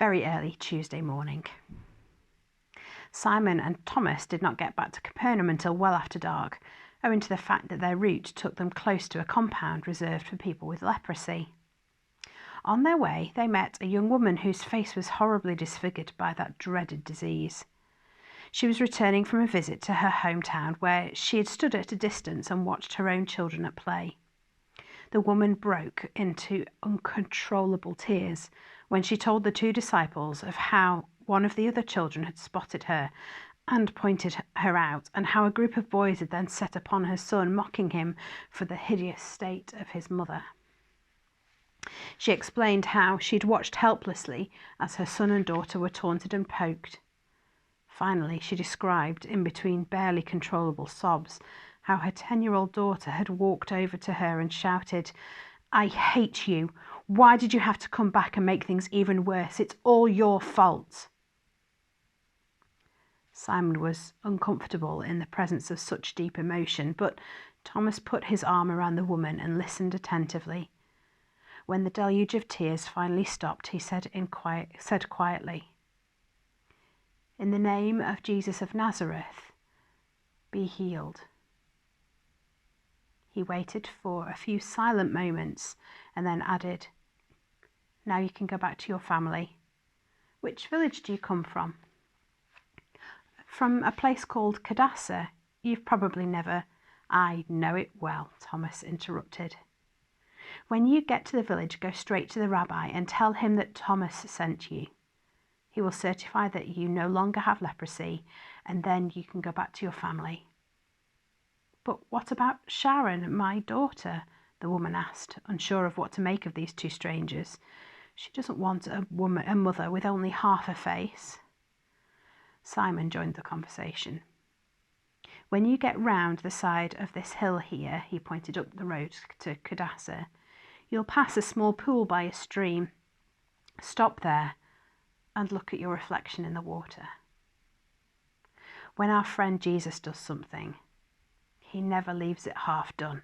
very early Tuesday morning. Simon and Thomas did not get back to Capernaum until well after dark, owing to the fact that their route took them close to a compound reserved for people with leprosy. On their way, they met a young woman whose face was horribly disfigured by that dreaded disease. She was returning from a visit to her hometown, where she had stood at a distance and watched her own children at play. The woman broke into uncontrollable tears when she told the two disciples of how one of the other children had spotted her and pointed her out, and how a group of boys had then set upon her son, mocking him for the hideous state of his mother. She explained how she'd watched helplessly as her son and daughter were taunted and poked. Finally, she described, in between barely controllable sobs, how her 10-year-old daughter had walked over to her and shouted, "I hate you. Why did you have to come back and make things even worse? It's all your fault." Simon was uncomfortable in the presence of such deep emotion, but Thomas put his arm around the woman and listened attentively. When the deluge of tears finally stopped, he said quietly, "In the name of Jesus of Nazareth, be healed." He waited for a few silent moments and then added, "Now you can go back to your family. Which village do you come from?" "From a place called Cadacer. You've probably never—" "I know it well," Thomas interrupted. "When you get to the village, go straight to the rabbi and tell him that Thomas sent you. He will certify that you no longer have leprosy, and then you can go back to your family." "But what about Sharon, my daughter?" the woman asked, unsure of what to make of these two strangers. "She doesn't want a mother with only half a face." Simon joined the conversation. "When you get round the side of this hill here," he pointed up the road to Cadacer, "you'll pass a small pool by a stream. Stop there and look at your reflection in the water. When our friend Jesus does something, he never leaves it half done."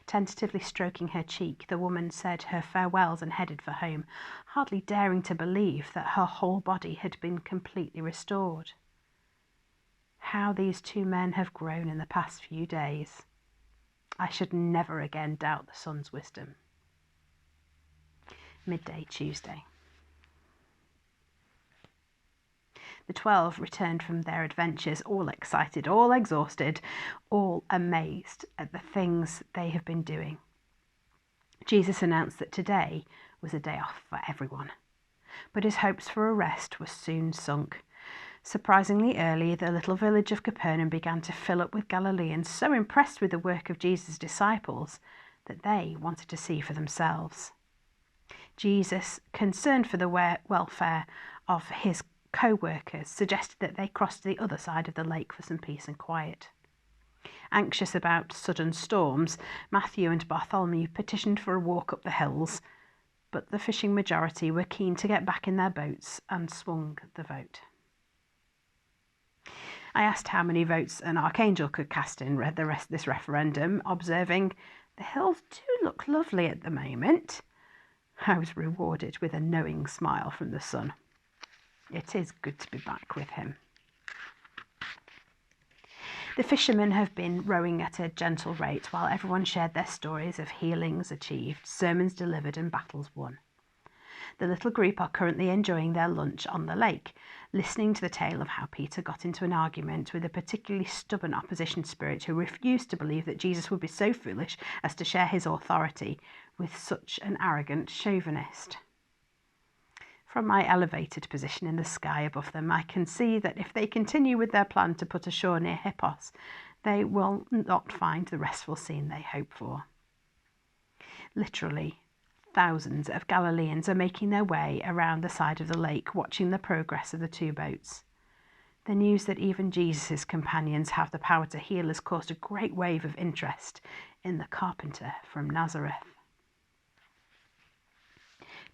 Tentatively stroking her cheek, the woman said her farewells and headed for home, hardly daring to believe that her whole body had been completely restored. How these two men have grown in the past few days. I should never again doubt the Son's wisdom. Midday Tuesday. The 12 returned from their adventures, all excited, all exhausted, all amazed at the things they have been doing. Jesus announced that today was a day off for everyone, but his hopes for a rest were soon sunk. Surprisingly early, the little village of Capernaum began to fill up with Galileans, so impressed with the work of Jesus' disciples that they wanted to see for themselves. Jesus, concerned for the welfare of his co-workers, suggested that they cross to the other side of the lake for some peace and quiet. Anxious about sudden storms, Matthew and Bartholomew petitioned for a walk up the hills, but the fishing majority were keen to get back in their boats and swung the vote. I asked how many votes an archangel could cast in this referendum, observing, "The hills do look lovely at the moment." I was rewarded with a knowing smile from the sun. It is good to be back with him. The fishermen have been rowing at a gentle rate while everyone shared their stories of healings achieved, sermons delivered, and battles won. The little group are currently enjoying their lunch on the lake, listening to the tale of how Peter got into an argument with a particularly stubborn opposition spirit who refused to believe that Jesus would be so foolish as to share his authority with such an arrogant chauvinist. From my elevated position in the sky above them, I can see that if they continue with their plan to put ashore near Hippos, they will not find the restful scene they hope for. Literally, thousands of Galileans are making their way around the side of the lake, watching the progress of the two boats. The news that even Jesus' companions have the power to heal has caused a great wave of interest in the carpenter from Nazareth.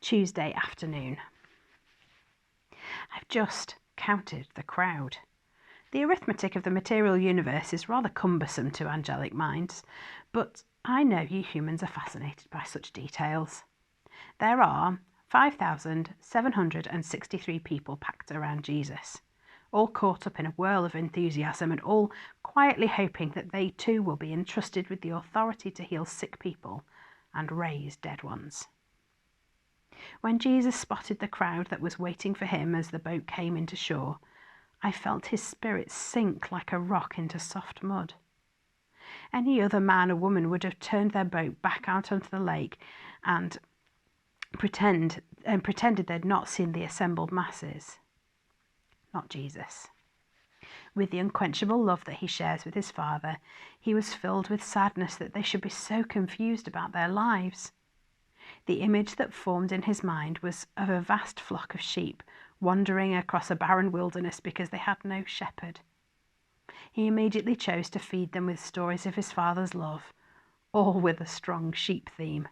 Tuesday afternoon. I've just counted the crowd. The arithmetic of the material universe is rather cumbersome to angelic minds, but I know you humans are fascinated by such details. There are 5,763 people packed around Jesus, all caught up in a whirl of enthusiasm and all quietly hoping that they too will be entrusted with the authority to heal sick people and raise dead ones. When Jesus spotted the crowd that was waiting for him as the boat came into shore, I felt his spirit sink like a rock into soft mud. Any other man or woman would have turned their boat back out onto the lake and pretended they'd not seen the assembled masses. Not Jesus. With the unquenchable love that he shares with his Father, he was filled with sadness that they should be so confused about their lives. The image that formed in his mind was of a vast flock of sheep wandering across a barren wilderness because they had no shepherd. He immediately chose to feed them with stories of his Father's love, all with a strong sheep theme.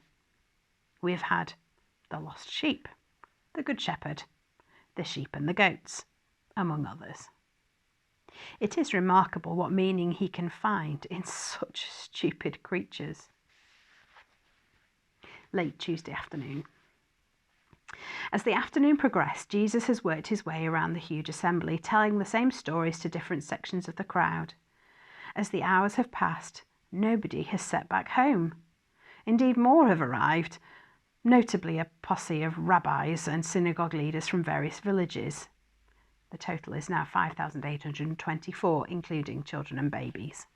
We have had the lost sheep, the good shepherd, the sheep and the goats, among others. It is remarkable what meaning he can find in such stupid creatures. Late Tuesday afternoon. As the afternoon progressed, Jesus has worked his way around the huge assembly, telling the same stories to different sections of the crowd. As the hours have passed, nobody has set back home. Indeed, more have arrived, notably a posse of rabbis and synagogue leaders from various villages. The total is now 5,824, including children and babies.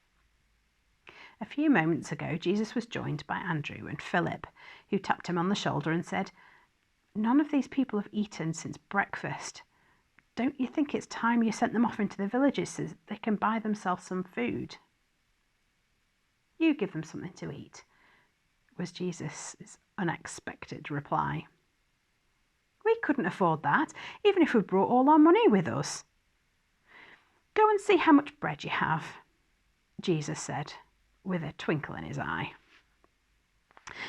A few moments ago, Jesus was joined by Andrew and Philip, who tapped him on the shoulder and said, "None of these people have eaten since breakfast. Don't you think it's time you sent them off into the villages so they can buy themselves some food?" "You give them something to eat," was Jesus' unexpected reply. "We couldn't afford that, even if we brought all our money with us." "Go and see how much bread you have," Jesus said, with a twinkle in his eye.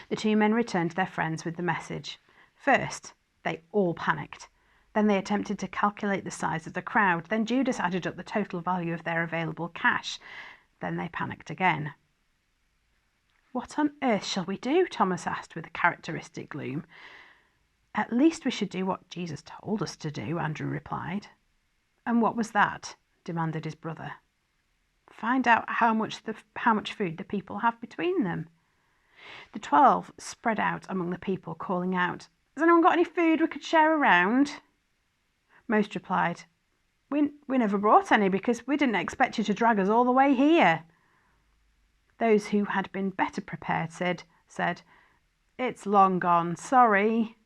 The two men returned to their friends with the message. First, they all panicked. Then they attempted to calculate the size of the crowd. Then Judas added up the total value of their available cash. Then they panicked again. "What on earth shall we do?" Thomas asked with a characteristic gloom. "At least we should do what Jesus told us to do," Andrew replied. "And what was that?" demanded his brother. "Find out how much food the people have between them." The 12 spread out among the people, calling out, "Has anyone got any food we could share around?" Most replied, We never brought any because we didn't expect you to drag us all the way here." Those who had been better prepared said, "It's long gone, sorry."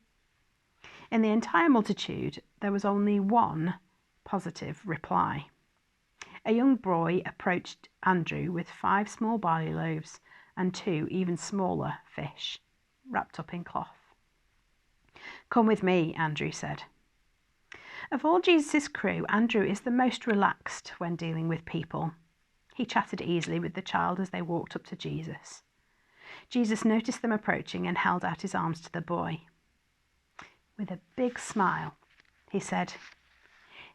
In the entire multitude, there was only one positive reply. A young boy approached Andrew with 5 small barley loaves and 2 even smaller fish, wrapped up in cloth. "Come with me," Andrew said. Of all Jesus' crew, Andrew is the most relaxed when dealing with people. He chatted easily with the child as they walked up to Jesus. Jesus noticed them approaching and held out his arms to the boy. With a big smile, he said,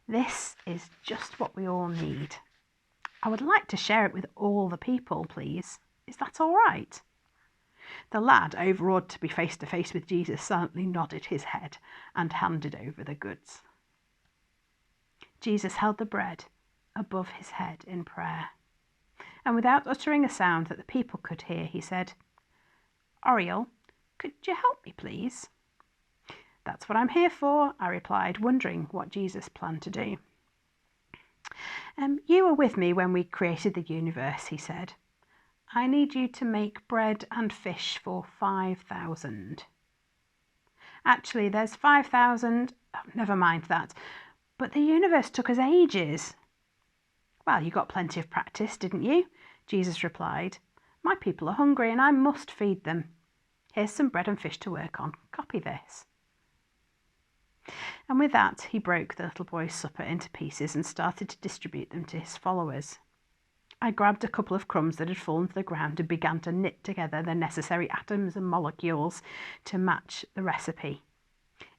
"This is just what we all need. I would like to share it with all the people, please. Is that all right?" The lad, overawed to be face to face with Jesus, silently nodded his head and handed over the goods. Jesus held the bread above his head in prayer, and without uttering a sound that the people could hear, he said, "Oriel, could you help me, please?" "That's what I'm here for," I replied, wondering what Jesus planned to do. "You were with me when we created the universe," he said. "I need you to make bread and fish for 5,000. Actually, there's 5,000. Oh, never mind that. But the universe took us ages." "Well, you got plenty of practice, didn't you?" Jesus replied. "My people are hungry and I must feed them. Here's some bread and fish to work on. Copy this." And with that, he broke the little boy's supper into pieces and started to distribute them to his followers. I grabbed a couple of crumbs that had fallen to the ground and began to knit together the necessary atoms and molecules to match the recipe.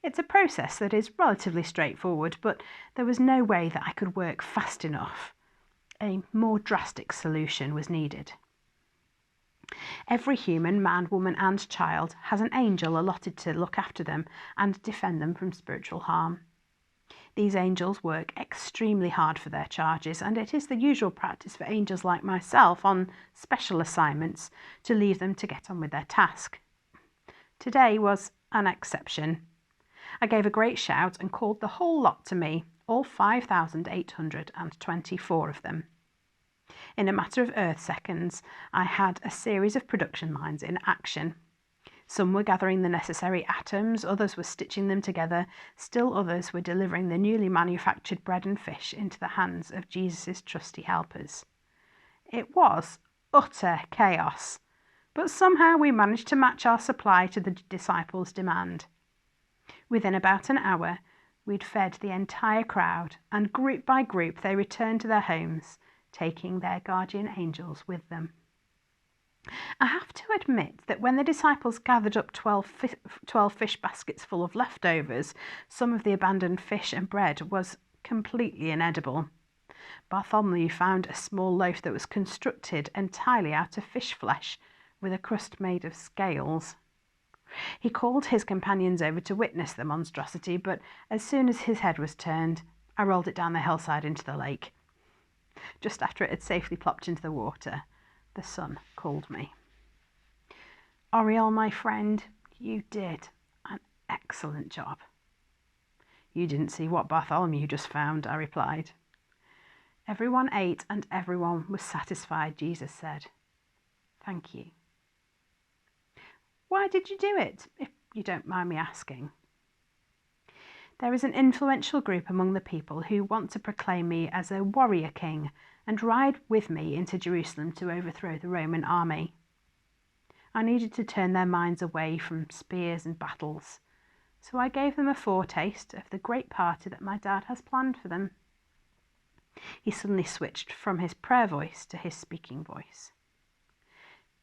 It's a process that is relatively straightforward, but there was no way that I could work fast enough. A more drastic solution was needed. Every human, man, woman, and child has an angel allotted to look after them and defend them from spiritual harm. These angels work extremely hard for their charges, and it is the usual practice for angels like myself on special assignments to leave them to get on with their task. Today was an exception. I gave a great shout and called the whole lot to me, all 5,824 of them. In a matter of earth seconds, I had a series of production lines in action. Some were gathering the necessary atoms, others were stitching them together, still others were delivering the newly manufactured bread and fish into the hands of Jesus' trusty helpers. It was utter chaos, but somehow we managed to match our supply to the disciples' demand. Within about an hour, we'd fed the entire crowd, and group by group they returned to their homes, taking their guardian angels with them. I have to admit that when the disciples gathered up 12 fish baskets full of leftovers, some of the abandoned fish and bread was completely inedible. Bartholomew found a small loaf that was constructed entirely out of fish flesh, with a crust made of scales. He called his companions over to witness the monstrosity, but as soon as his head was turned, I rolled it down the hillside into the lake. Just after it had safely plopped into the water, the sun called me. Oriel, my friend, you did an excellent job. You didn't see what Bartholomew just found, I replied. Everyone ate and everyone was satisfied, Jesus said. Thank you. Why did you do it, if you don't mind me asking? There is an influential group among the people who want to proclaim me as a warrior king and ride with me into Jerusalem to overthrow the Roman army. I needed to turn their minds away from spears and battles, so I gave them a foretaste of the great party that my dad has planned for them. He suddenly switched from his prayer voice to his speaking voice.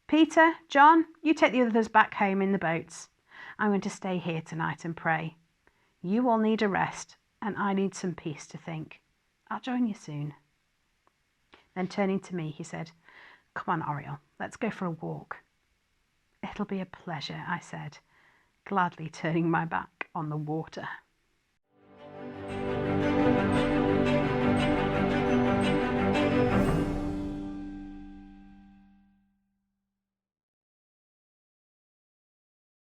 Peter, John, you take the others back home in the boats. I'm going to stay here tonight and pray. You all need a rest, and I need some peace to think. I'll join you soon. Then turning to me, he said, Come on, Oriel, let's go for a walk. It'll be a pleasure, I said, gladly turning my back on the water.